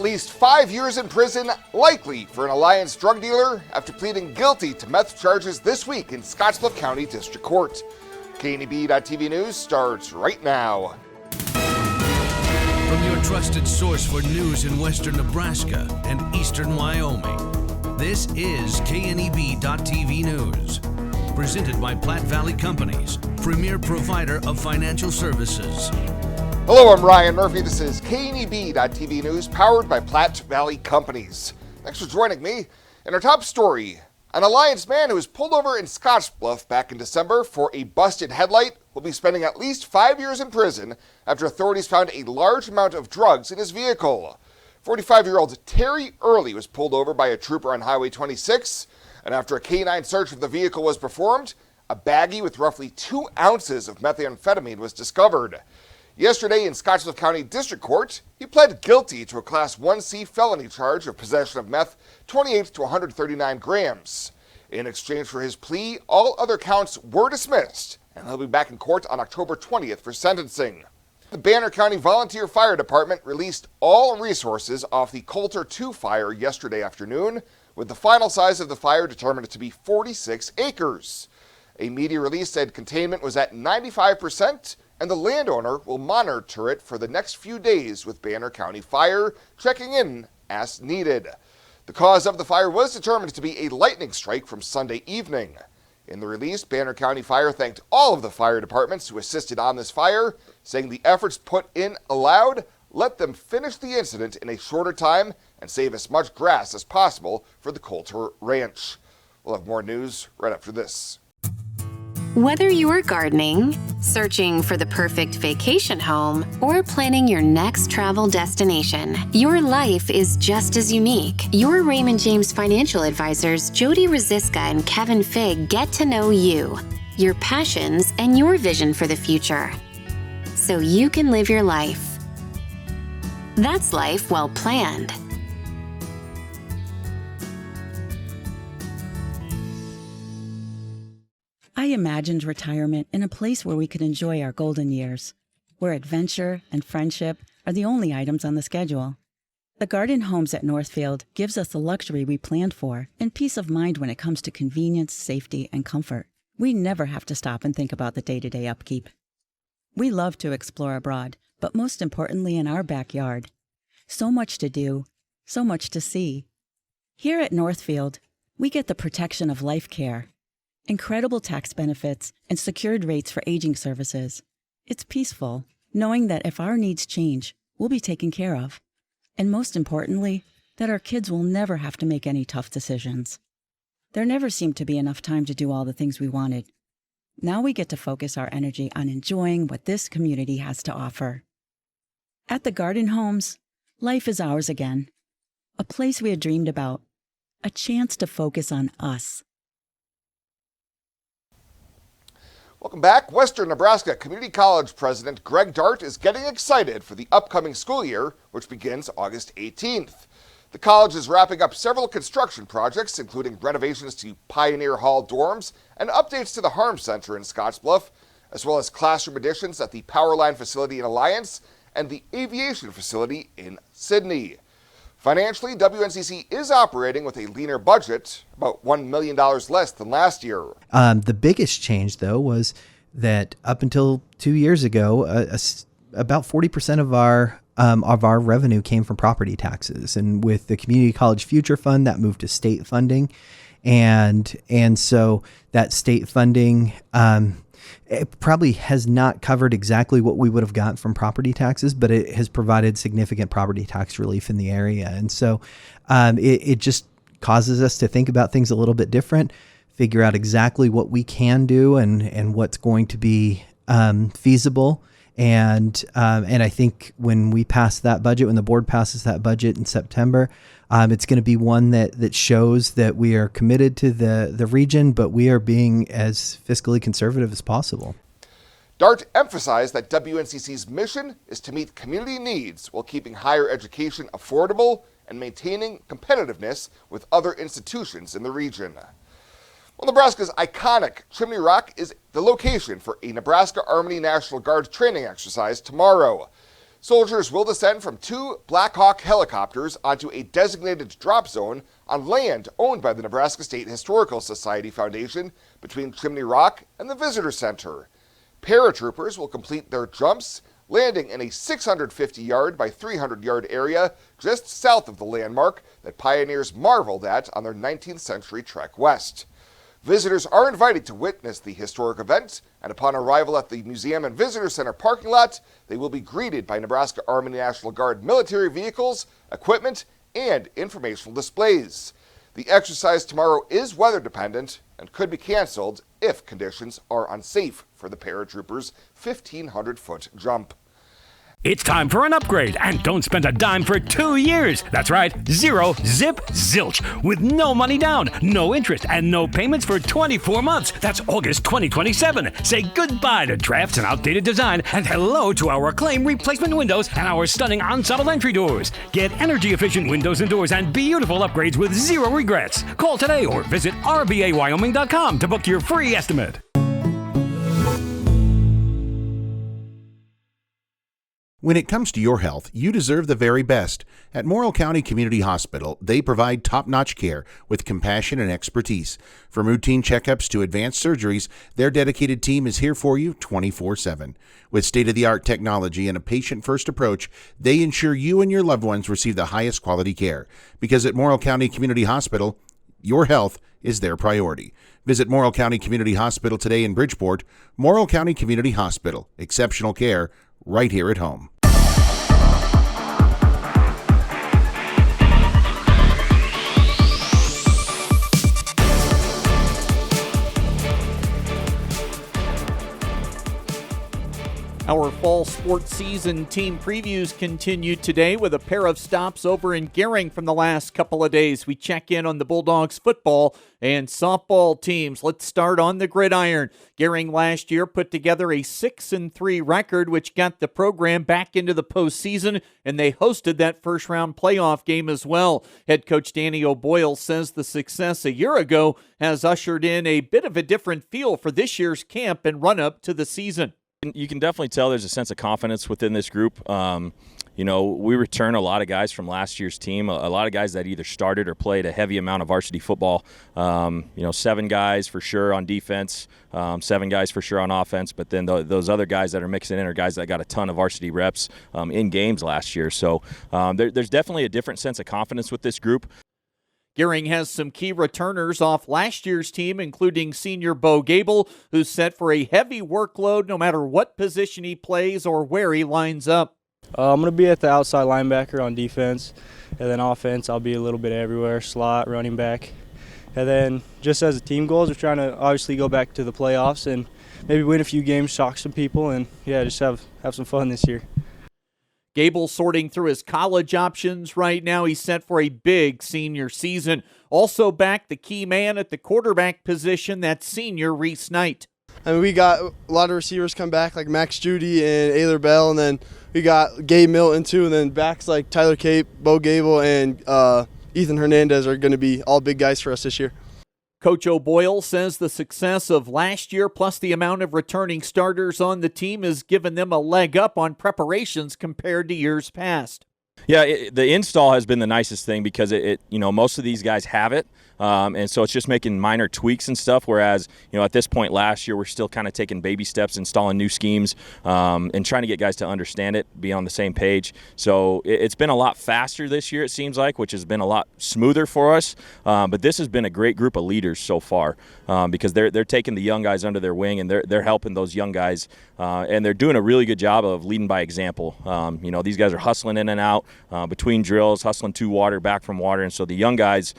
least 5 years in prison, likely for an Alliance drug dealer, after pleading guilty to meth charges this week in Scottsbluff County District Court. KNEB.TV News starts right now. From your trusted source for news in western Nebraska and eastern Wyoming, this is KNEB.TV News. Presented by Platte Valley Companies, premier provider of financial services. Hello, I'm Ryan Murphy. This is KNEB.TV News, powered by Platte Valley Companies. Thanks for joining me. In our top story, an Alliance man who was pulled over in Scottsbluff back in December for a busted headlight will be spending at least 5 years in prison after authorities found a large amount of drugs in his vehicle. 45-year-old Terry Early was pulled over by a trooper on Highway 26, and after a canine search of the vehicle was performed, a baggie with roughly 2 ounces of methamphetamine was discovered. Yesterday in Scottsbluff County District Court, he pled guilty to a Class 1C felony charge of possession of meth 28 to 139 grams. In exchange for his plea, all other counts were dismissed, and he'll be back in court on October 20th for sentencing. The Banner County Volunteer Fire Department released all resources off the Coulter 2 fire yesterday afternoon, with the final size of the fire determined to be 46 acres. A media release said containment was at 95%, and the landowner will monitor it for the next few days with Banner County Fire, checking in as needed. The cause of the fire was determined to be a lightning strike from Sunday evening. In the release, Banner County Fire thanked all of the fire departments who assisted on this fire, saying the efforts put in allowed let them finish the incident in a shorter time and save as much grass as possible for the Coulter Ranch. We'll have more news right after this. Whether you're gardening, searching for the perfect vacation home, or planning your next travel destination, your life is just as unique. Your Raymond James financial advisors, Jody Rosiska and Kevin Figg, get to know you, your passions, and your vision for the future, so you can live your life. That's life well planned. I imagined retirement in a place where we could enjoy our golden years, where adventure and friendship are the only items on the schedule. The Garden Homes at Northfield gives us the luxury we planned for and peace of mind when it comes to convenience, safety, and comfort. We never have to stop and think about the day-to-day upkeep. We love to explore abroad, but most importantly in our backyard. So much to do, so much to see. Here at Northfield, we get the protection of life care, incredible tax benefits, and secured rates for aging services. It's peaceful, knowing that if our needs change, we'll be taken care of. And most importantly, that our kids will never have to make any tough decisions. There never seemed to be enough time to do all the things we wanted. Now we get to focus our energy on enjoying what this community has to offer. At the Garden Homes, life is ours again. A place we had dreamed about. A chance to focus on us. Welcome back. Western Nebraska Community College President Greg Dart is getting excited for the upcoming school year, which begins August 18th. The college is wrapping up several construction projects, including renovations to Pioneer Hall dorms and updates to the Harm Center in Scottsbluff, as well as classroom additions at the Powerline facility in Alliance and the Aviation facility in Sidney. Financially, WNCC is operating with a leaner budget, about $1 million less than last year. The biggest change, though, was that up until 2 years ago, about 40% of our revenue came from property taxes, and with the Community College Future Fund, that moved to state funding, and so that state funding it probably has not covered exactly what we would have gotten from property taxes, but it has provided significant property tax relief in the area. And so it just causes us to think about things a little bit different, figure out exactly what we can do and what's going to be feasible. And I think when we pass that budget, when the board passes that budget in September, it's going to be one that shows that we are committed to the region, but we are being as fiscally conservative as possible. Dart emphasized that WNCC's mission is to meet community needs while keeping higher education affordable and maintaining competitiveness with other institutions in the region. Well, Nebraska's iconic Chimney Rock is the location for a Nebraska Army National Guard training exercise tomorrow. Soldiers will descend from 2 Black Hawk helicopters onto a designated drop zone on land owned by the Nebraska State Historical Society Foundation between Chimney Rock and the Visitor Center. Paratroopers will complete their jumps, landing in a 650-yard by 300-yard area just south of the landmark that pioneers marveled at on their 19th century trek west. Visitors are invited to witness the historic event, and upon arrival at the Museum and Visitor Center parking lot, they will be greeted by Nebraska Army National Guard military vehicles, equipment, and informational displays. The exercise tomorrow is weather dependent and could be canceled if conditions are unsafe for the paratroopers' 1,500-foot jump. It's time for an upgrade, and don't spend a dime for 2 years. That's right, 0 zip zilch, with no money down, no interest, and no payments for 24 months. That's August 2027. Say goodbye to drafts and outdated design, and hello to our acclaimed replacement windows and our stunning ensemble entry doors. Get energy-efficient windows and doors and beautiful upgrades with 0 regrets. Call today or visit rbawyoming.com to book your free estimate. When it comes to your health, you deserve the very best. At Morrill County Community Hospital, they provide top-notch care with compassion and expertise. From routine checkups to advanced surgeries, their dedicated team is here for you 24/7. With state-of-the-art technology and a patient-first approach, they ensure you and your loved ones receive the highest quality care. Because at Morrill County Community Hospital, your health is their priority. Visit Morrill County Community Hospital today in Bridgeport. Morrill County Community Hospital. Exceptional care right here at home. Our fall sports season team previews continue today with a pair of stops over in Gering from the last couple of days. We check in on the Bulldogs football and softball teams. Let's start on the gridiron. Gering last year put together a 6-3 record, which got the program back into the postseason, and they hosted that first-round playoff game as well. Head coach Danny O'Boyle says the success a year ago has ushered in a bit of a different feel for this year's camp and run-up to the season. You can definitely tell there's a sense of confidence within this group. We return a lot of guys from last year's team, a lot of guys that either started or played a heavy amount of varsity football. 7 guys for sure on defense, 7 guys for sure on offense, but then those other guys that are mixing in are guys that got a ton of varsity reps in games last year. So there's definitely a different sense of confidence with this group. Gering has some key returners off last year's team, including senior Bo Gable, who's set for a heavy workload no matter what position he plays or where he lines up. I'm going to be at the outside linebacker on defense, and then offense I'll be a little bit everywhere, slot, running back. And then just as a team goals, we're trying to obviously go back to the playoffs and maybe win a few games, shock some people, and just have some fun this year. Gable sorting through his college options right now. He's set for a big senior season. Also back, the key man at the quarterback position, that's senior Reese Knight. I mean, we got a lot of receivers come back, like Max Judy and Ayler Bell, and then we got Gabe Milton too, and then backs like Tyler Cape, Bo Gable, and Ethan Hernandez are going to be all big guys for us this year. Coach O'Boyle says the success of last year plus the amount of returning starters on the team has given them a leg up on preparations compared to years past. Yeah, the install has been the nicest thing because most of these guys have it. And so it's just making minor tweaks and stuff, whereas, at this point last year, we're still kind of taking baby steps, installing new schemes, and trying to get guys to understand it, be on the same page. So it's been a lot faster this year, it seems like, which has been a lot smoother for us. But this has been a great group of leaders so far because they're taking the young guys under their wing, and they're helping those young guys, and they're doing a really good job of leading by example. These guys are hustling in and out between drills, hustling to water, back from water, and so the young guys,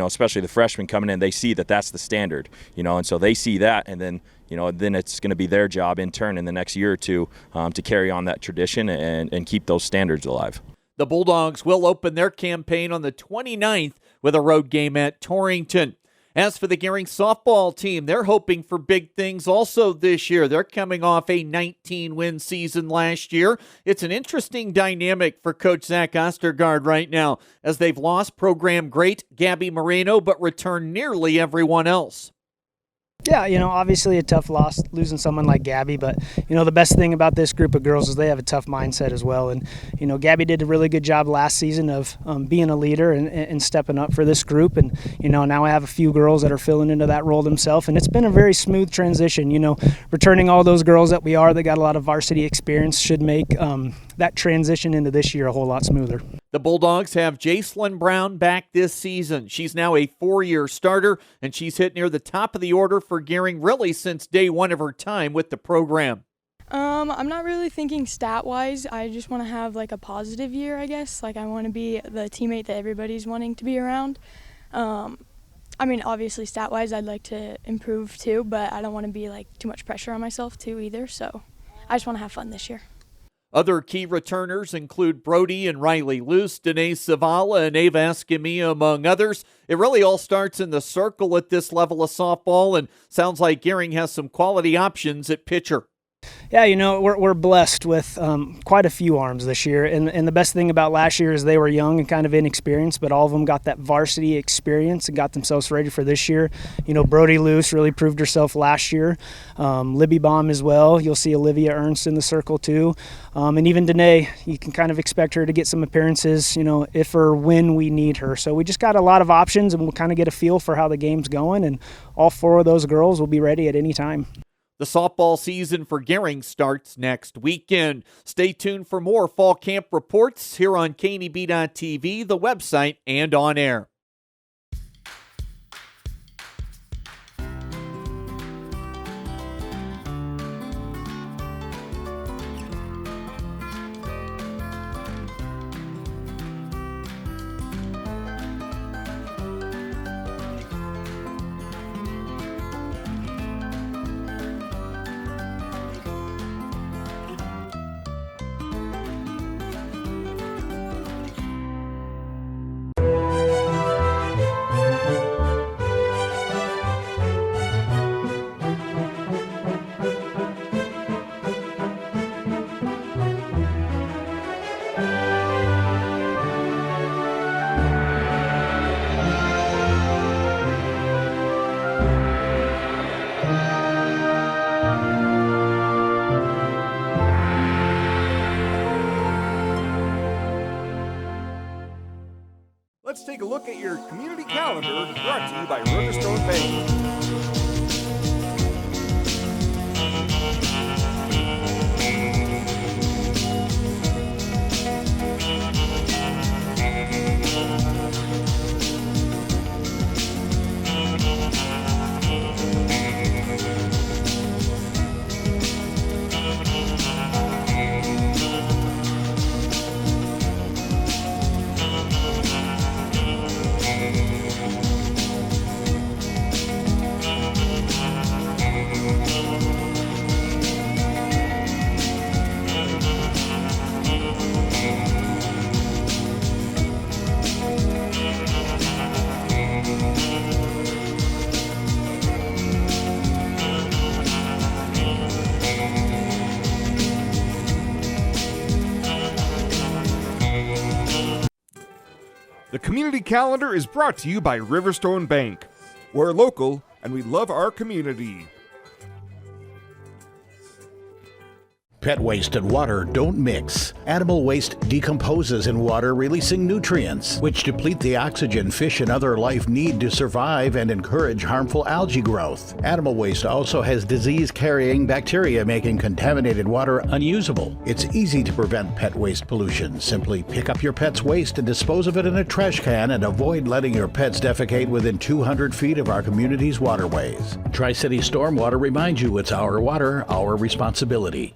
especially the freshmen coming in, they see that that's the standard, and so they see that, and then, then it's going to be their job in turn in the next year or two to carry on that tradition and keep those standards alive. The Bulldogs will open their campaign on the 29th with a road game at Torrington. As for the Gering softball team, they're hoping for big things also this year. They're coming off a 19-win season last year. It's an interesting dynamic for Coach Zach Ostergaard right now, as they've lost program great Gabby Moreno, but returned nearly everyone else. Yeah, obviously a tough loss losing someone like Gabby, but, the best thing about this group of girls is they have a tough mindset as well. And, Gabby did a really good job last season of being a leader and stepping up for this group. And, now I have a few girls that are filling into that role themselves. And it's been a very smooth transition. Returning all those girls that got a lot of varsity experience should make that transition into this year a whole lot smoother. The Bulldogs have Jacelyn Brown back this season. She's now a 4-year starter, and she's hit near the top of the order for Gering really since day one of her time with the program. I'm not really thinking stat-wise. I just want to have a positive year, I guess. I want to be the teammate that everybody's wanting to be around. Obviously stat-wise I'd like to improve too, but I don't want to be too much pressure on myself too either. So I just want to have fun this year. Other key returners include Brody and Riley Luce, Danae Savala, and Ava Escamilla, among others. It really all starts in the circle at this level of softball, and sounds like Gering has some quality options at pitcher. Yeah, we're blessed with quite a few arms this year, and the best thing about last year is they were young and kind of inexperienced, but all of them got that varsity experience and got themselves ready for this year. Brody Luce really proved herself last year. Libby Baum as well. You'll see Olivia Ernst in the circle too, and even Danae. You can kind of expect her to get some appearances, if or when we need her. So we just got a lot of options, and we'll kind of get a feel for how the game's going, and all 4 of those girls will be ready at any time. The softball season for Gering starts next weekend. Stay tuned for more fall camp reports here on KNEB.TV, the website, and on air. Let's take a look at your community calendar, brought to you by Riverstone Bank. The community calendar is brought to you by Riverstone Bank. We're local and we love our community. Pet waste and water don't mix. Animal waste decomposes in water, releasing nutrients, which deplete the oxygen fish and other life need to survive and encourage harmful algae growth. Animal waste also has disease-carrying bacteria, making contaminated water unusable. It's easy to prevent pet waste pollution. Simply pick up your pet's waste and dispose of it in a trash can, and avoid letting your pets defecate within 200 feet of our community's waterways. Tri-City Stormwater reminds you it's our water, our responsibility.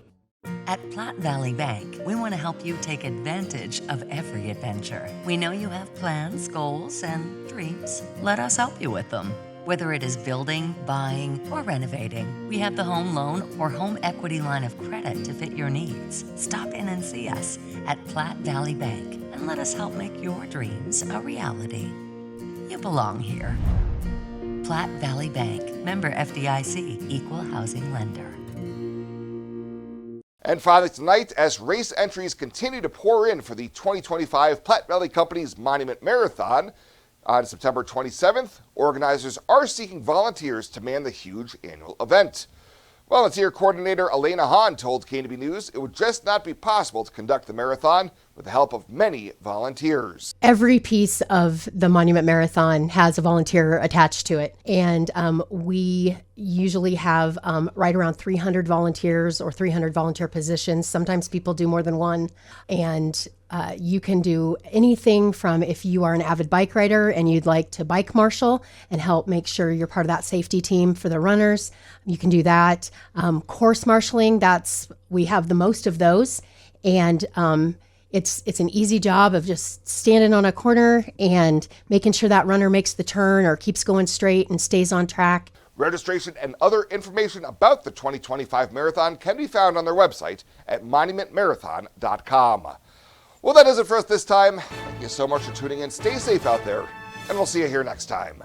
At Platte Valley Bank, we want to help you take advantage of every adventure. We know you have plans, goals, and dreams. Let us help you with them. Whether it is building, buying, or renovating, we have the home loan or home equity line of credit to fit your needs. Stop in and see us at Platte Valley Bank and let us help make your dreams a reality. You belong here. Platte Valley Bank, member FDIC, equal housing lender. And finally tonight, as race entries continue to pour in for the 2025 Platte Valley Company's Monument Marathon, On September 27th, organizers are seeking volunteers to man the huge annual event. Volunteer coordinator Elena Hahn told KNB News it would just not be possible to conduct the marathon with the help of many volunteers. Every piece of the Monument Marathon has a volunteer attached to it. And we usually have right around 300 volunteers or 300 volunteer positions. Sometimes people do more than one. And you can do anything from if you are an avid bike rider and you'd like to bike marshal and help make sure you're part of that safety team for the runners, you can do that. Course marshaling, we have the most of those. And it's an easy job of just standing on a corner and making sure that runner makes the turn or keeps going straight and stays on track. Registration and other information about the 2025 marathon can be found on their website at monumentmarathon.com. Well, that does it for us this time. Thank you so much for tuning in. Stay safe out there, and we'll see you here next time.